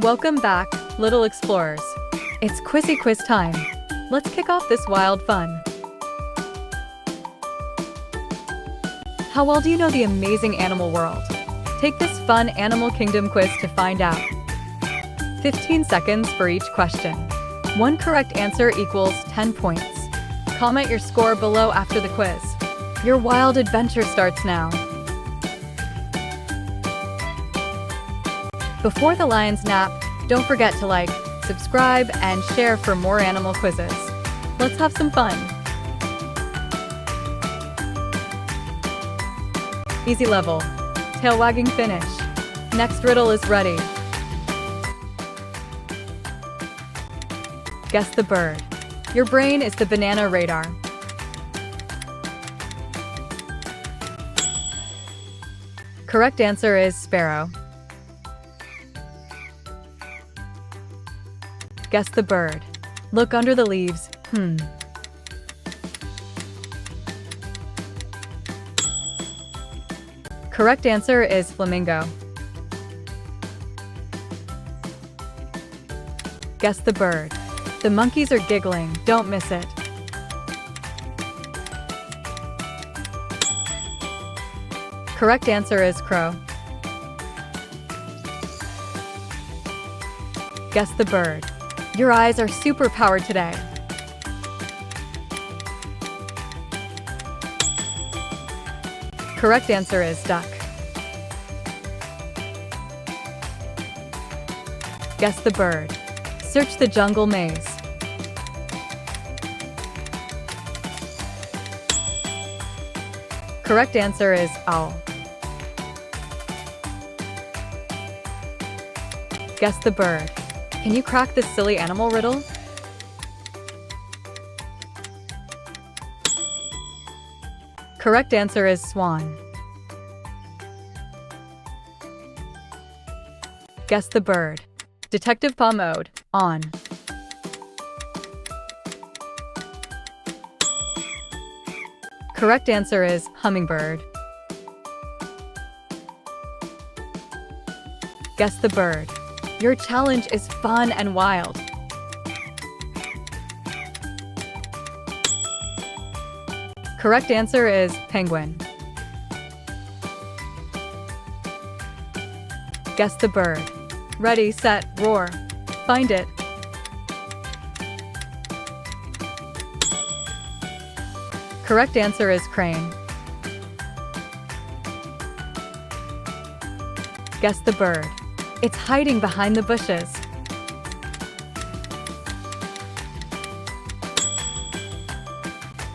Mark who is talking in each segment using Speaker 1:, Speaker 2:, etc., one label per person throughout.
Speaker 1: Welcome back, little explorers. It's Quizzy quiz time. Let's kick off this wild fun. How well do you know the amazing animal world? Take this fun animal kingdom quiz to find out. 15 seconds for each question. One correct answer equals 10 points. Comment your score below after the quiz. Your wild adventure starts now. Before the lions nap, don't forget to like, subscribe, and share for more animal quizzes. Let's have some fun. Easy level. Tail wagging finish. Next riddle is ready. Guess the bird. Your brain is the banana radar. Correct answer is sparrow. Guess the bird. Look under the leaves. Correct answer is flamingo. Guess the bird. The monkeys are giggling. Don't miss it. Correct answer is crow. Guess the bird. Your eyes are superpowered today. Correct answer is duck. Guess the bird. Search the jungle maze. Correct answer is owl. Guess the bird. Can you crack this silly animal riddle? Correct answer is swan. Guess the bird. Detective paw mode, on. Correct answer is hummingbird. Guess the bird. Your challenge is fun and wild. Correct answer is penguin. Guess the bird. Ready, set, roar. Find it. Correct answer is crane. Guess the bird. It's hiding behind the bushes.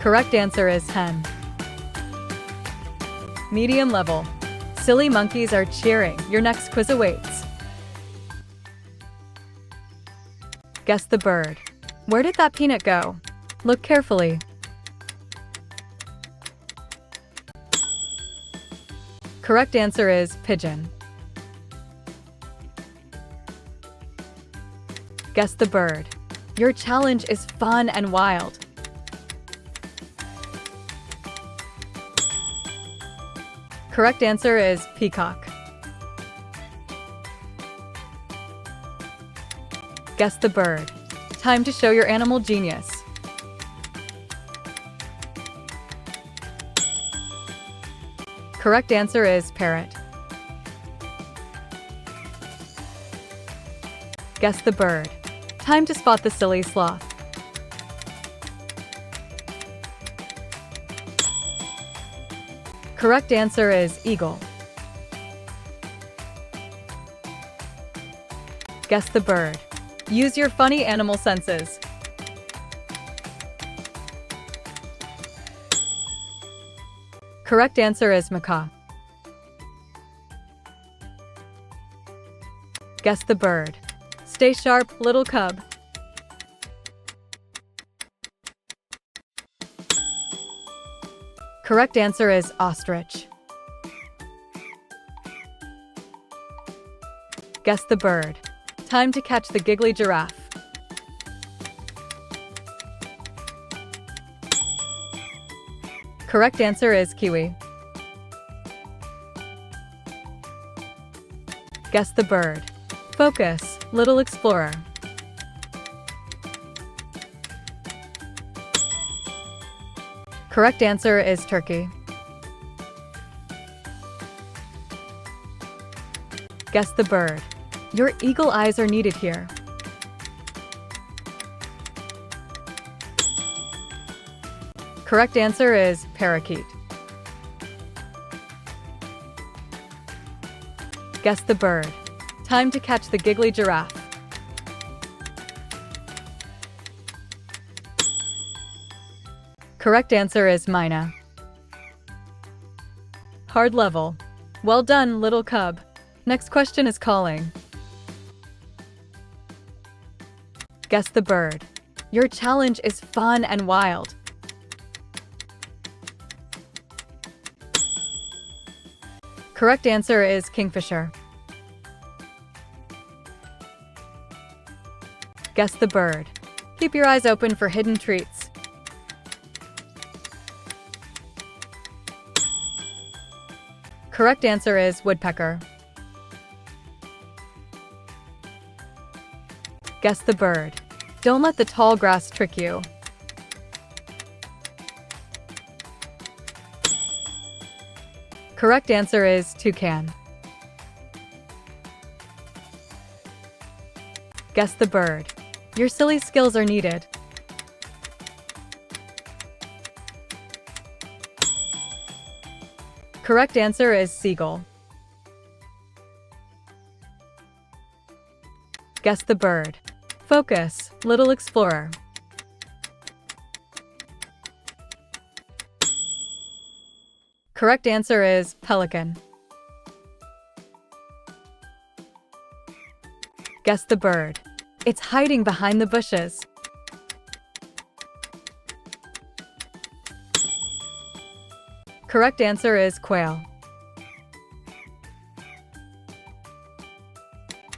Speaker 1: Correct answer is hen. Medium level. Silly monkeys are cheering. Your next quiz awaits. Guess the bird. Where did that peanut go? Look carefully. Correct answer is pigeon. Guess the bird. Your challenge is fun and wild. Correct answer is peacock. Guess the bird. Time to show your animal genius. Correct answer is parrot. Guess the bird. Time to spot the silly sloth. Correct answer is eagle. Guess the bird. Use your funny animal senses. Correct answer is macaw. Guess the bird. Stay sharp, little cub. Correct answer is ostrich. Guess the bird. Time to catch the giggly giraffe. Correct answer is kiwi. Guess the bird. Focus, little explorer. Correct answer is turkey. Guess the bird. Your eagle eyes are needed here. Correct answer is parakeet. Guess the bird. Time to catch the giggly giraffe. Correct answer is myna. Hard level. Well done, little cub. Next question is calling. Guess the bird. Your challenge is fun and wild. Correct answer is kingfisher. Guess the bird. Keep your eyes open for hidden treats. Correct answer is woodpecker. Guess the bird. Don't let the tall grass trick you. Correct answer is toucan. Guess the bird. Your silly skills are needed. Correct answer is seagull. Guess the bird. Focus, little explorer. Correct answer is pelican. Guess the bird. It's hiding behind the bushes. Correct answer is quail.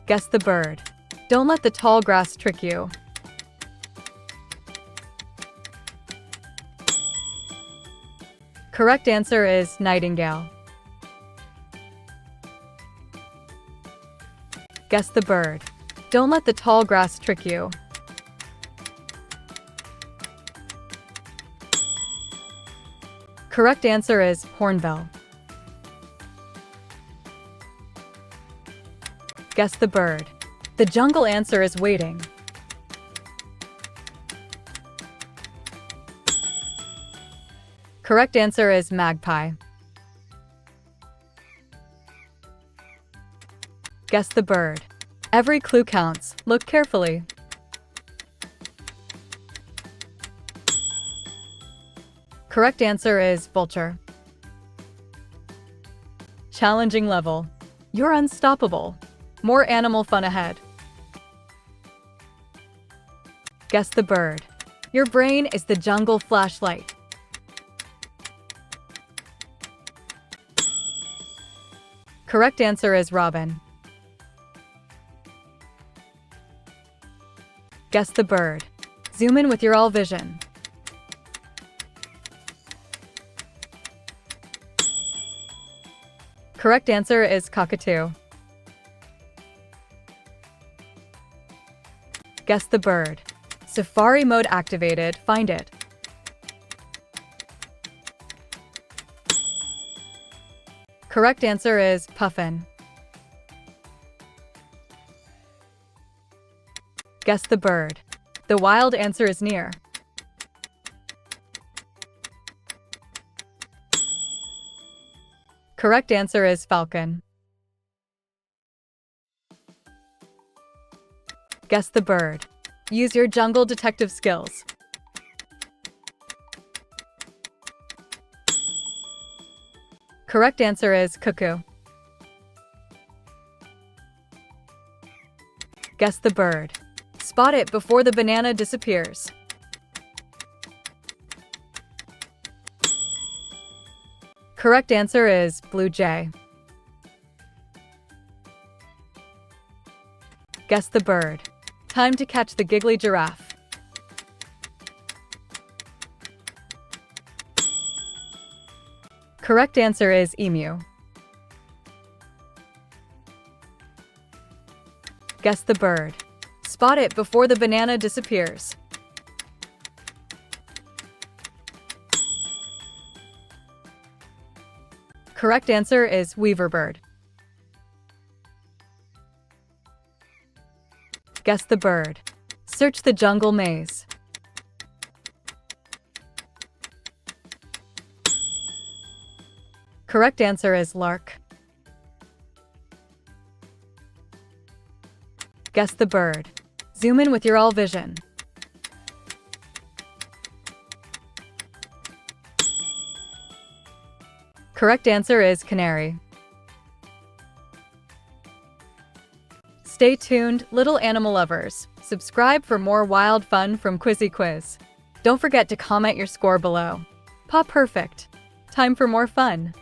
Speaker 1: Guess the bird. Don't let the tall grass trick you. Correct answer is nightingale. Guess the bird. Don't let the tall grass trick you. Correct answer is hornbill. Guess the bird. The jungle answer is waiting. Correct answer is magpie. Guess the bird. Every clue counts. Look carefully. Correct answer is vulture. Challenging level. You're unstoppable. More animal fun ahead. Guess the bird. Your brain is the jungle flashlight. Correct answer is robin. Guess the bird. Zoom in with your all vision. Correct answer is cockatoo. Guess the bird. Safari mode activated. Find it. Correct answer is puffin. Guess the bird. The wild answer is near. Correct answer is falcon. Guess the bird. Use your jungle detective skills. Correct answer is cuckoo. Guess the bird. Spot it before the banana disappears. Correct answer is blue jay. Guess the bird. Time to catch the giggly giraffe. Correct answer is emu. Guess the bird. Spot it before the banana disappears. Correct answer is weaver bird. Guess the bird. Search the jungle maze. Correct answer is lark. Guess the bird. Zoom in with your all vision. Correct answer is canary. Stay tuned, little animal lovers. Subscribe for more wild fun from Quizzy Quiz. Don't forget to comment your score below. Paw perfect. Time for more fun.